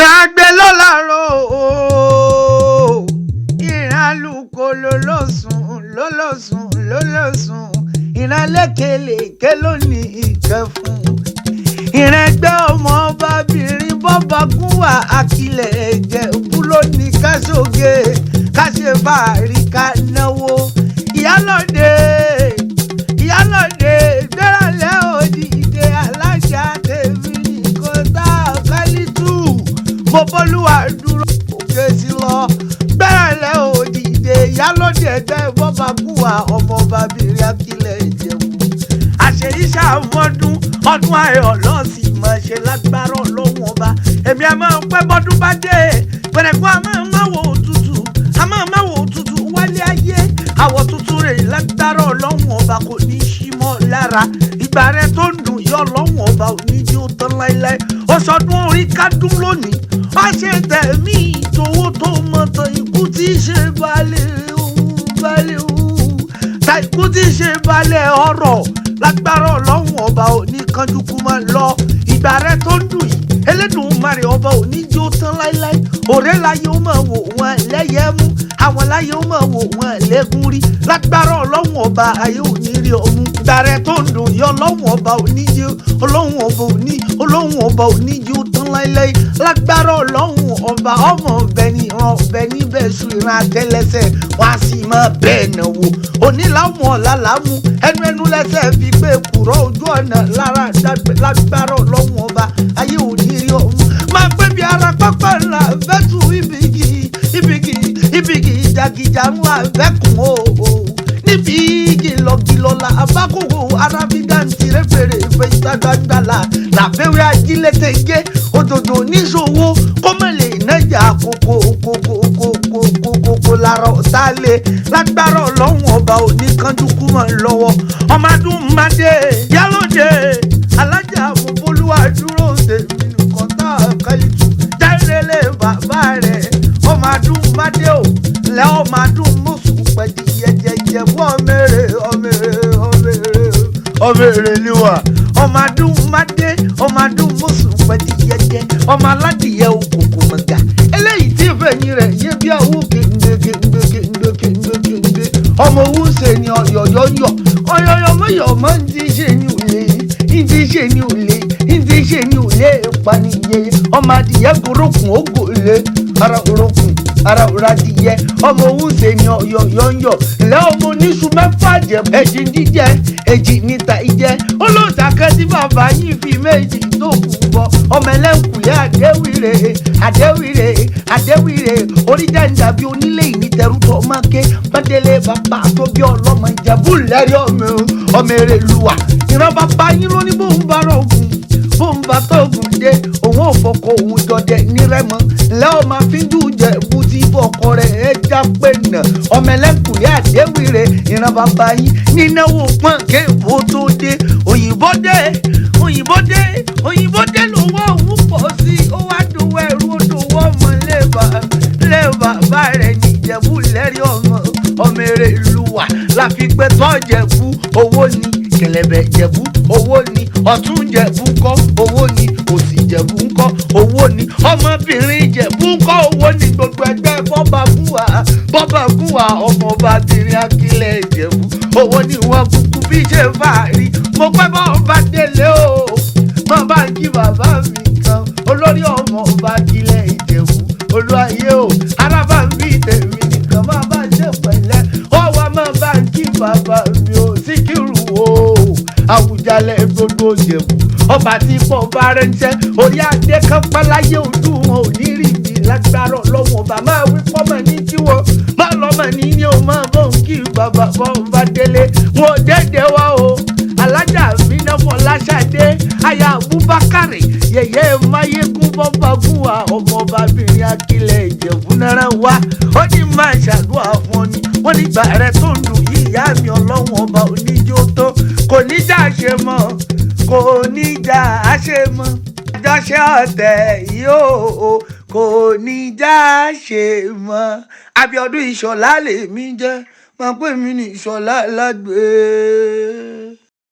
Àgbẹ̀ ló lárò ìrànlùkò lólòsùn ìrànlẹ́kẹ̀lẹ́kẹ ló ní ìkẹfún ìrẹ́gbẹ́ ọmọ ọba birin bobagunwa Akile Ìjẹ̀bú ló ní káṣoge káṣe fàárí ká náwó Iyalode gbéralẹ́ òdìdé alájà tèmi nìkan tá a kálítù mo bọ́lúwà dúró òkè sí lọ gbéralẹ́ òdìdé Iyalode ẹgbẹ́ bobagunwa ọmọ ọba birin Akile Ìjẹ̀bú àṣeyíṣà ọdún ayọ̀ lọ́sì mọ̀ ṣe lágbára Ọlọ́run ọba èmi a máa pẹ́ bọ́dún bá dé pẹ̀lẹ́kùn a máa wò òtútù wálé ayé àwọ̀ tuntun rẹ̀ lágbára Ọlọ́run ọba kò ní í ṣí mọ́ lára ìgbà rẹ̀ tó ń dùn yọ Ọlọ́run ọba ò ní jí ó tán láéláé ó sọdún orí kádùn lónìí wá ṣe tẹ̀mí ìtòwó tó mọ̀ tán ikú tí í ṣe balẹ̀ ta ikú tí í ṣe balẹ̀ ọ̀rọ̀ lágbára Ọlọ́run ọba ò ní kánjúkú máa lọ ìgbà rẹ tó ń dùn yìí Elédùmarè ọba ò ní jó tán láíláí òré láyé ó máa wò wọn lẹ́yẹ mú àwọn láyé ó máa wò wọn lẹ́gùn rí lágbára Ọlọ́run ọba ayé ò ní rí ọmú ìgbà rẹ tó ń dùn yìí Ọlọ́run ọba ò ní jó Ọlọ́run ọba ò ní jó tán láíláí lágbára Ọlọ́run ọba ọmọ ọbẹ ní ìran ọbẹ níbẹ̀ sùn ìran àtẹlẹsẹ̀ wọn á sì máa bẹ́ẹ̀ náwó onílàmú ọ̀làlámú ẹnu lẹ́sẹ̀ fi gbé kúrò ojú ọ̀nà lára lágbára Ọlọ́run ọba ayé ò ní rí ọ̀hún máa gbé bí ara pápá ńlá fẹ́tù ibigi ìjàgìjà ń wá fẹ́kùn o níbi gìlọ̀gìlọ̀la abákòwò arábídàntì rẹ́fẹ̀rẹ̀ ìfẹ́ ìtagbàgbàlà làfẹ́wẹ́ ajílẹ̀tẹ̀ gé òdòdó níṣòwò kọ́mọ̀lẹ̀ ìnájà kókó lára ọ̀tá lé lágbára Ọlọ́run ọba ò ní kánjúkú mọ́ lọ́wọ́ ọmọ adùn mádé Iyalode alájà àmọ́bólúwà dúró tèmi nìkan tá a kálítù jáde bàbá rẹ̀ ọmọ adùn mádé ò lẹ́ ọmọ adùn mọ̀sùn pẹ̀lú yẹjẹjẹ fún ọmọ èrè níwà ọmọ adùn mádé ọmọ adùn mọ̀sùn pẹ̀lú yẹjẹ ọmọ aládìyẹ òkòkò mọ̀gà eléyìí tí ìfẹ̀yìn rẹ̀ yé bí àwọ̀ kéńdé ọmọ owó ṣe ni ọ̀yọ̀yọ̀ mọ̀yọ̀ mọ̀ ń ti ṣe ní òlé ìpànìyẹ ọmọ adìyẹ korókùn ògòlè ara òradìyẹ ọmọ owó ṣe ni ọ̀yọ̀yọ̀ ilẹ̀ ọmọ oníṣu mẹ́fà jẹ ẹ̀jì jíjẹ ẹ̀jì níta ìjẹ olóòtú akẹ́tí bàbá yìí fi méjì tó kù bọ ọmọ ẹlẹ́nkùlé àdéwìrè orí dẹ́ńdà bí onílé ìní tẹrútọ̀ máké pẹ́ndélé bàbá tó bí ọlọ́mọ Ìjẹ̀bú lẹ́rí ọmọ èrè lùwà ìran bàbá yín ló ní bóun bá rọ̀ ògùn bóun bá tó ògùn dé òun ò fọkọ òun jọdẹ nírẹ́mọ ńlẹ́ ọmọ àfíjú Ìjẹ̀bú tí bọ̀kọ rẹ̀ ẹ já pé nà ọmọ ẹlẹ́nkùlé àdéwìrè ìran bàbá yín nínáwó pọ́n kéèbó tó dé òyìnbó dé lówó òun pọ̀ sí ó wá dòwó ẹrú ó dòwó ọmọ lé bàbá rẹ̀ ní Ìjẹ̀bú lẹ́rí ọmọ èrè ìlú wa láfi pé tọ́ Ìjẹ̀bú owó ni kẹlẹ̀bẹ̀ Ìjẹ̀bú owó ni ọ̀tún Ìjẹ̀bú ńkọ́ owó ni òsì Ìjẹ̀bú ńkọ́ owó ni ọmọbìnrin Ìjẹ̀bú ńkọ́ owó ni gbogbo ẹgbẹ́ bobagunwa ọmọ ọba birin Akile Ìjẹ̀bú owó ni wọ́n kúkú bí ṣe fàárí mo pẹ́ bọ́ ọba délé o mo bá ń kí bàbá mi kan olórí ọmọ ọba Akile Ìjẹ̀bú olúwayé o arábà ń bí tèmi nìkan máa bá ṣe pẹ̀lẹ́ ọwọ́ máa bá ń kí bàbá mi o Síkírù o Àwùjalẹ̀ gbogbo Ìjẹ̀bú ọba tí pọ̀ bá rẹ̀ ń ṣẹ́ orí adé kan páláyé ojú wọn ò ní rí mi lágbára Ọlọ́run ọba máa wí pọ́mọ ní tiwọn má lọ́mọ ní ní o máa bọ̀ ń kí bàbá bọ́ ń bá délé wọn ò dédé wá o alájà mi náà Fọláṣadé aya Abubakar yẹyẹ mayegun bobagunwa ọmọ ọba birin Akile Ìjẹ̀bú náírà wá ó ní máa ṣàdúrà fún ọ ni wọ́n ní ìgbà rẹ tó ń dùn yìí ìyá mi Ọlọ́run ọba oníjó tó kò ní já ṣe mọ́ jọ́ṣẹ́ ọ̀tẹ̀ yóò kò ní já ṣe mọ́ Abíọ́dún Ìṣọ̀lá lèmi jẹ́ máa pè mí ní Ìṣọ̀lá lágbè.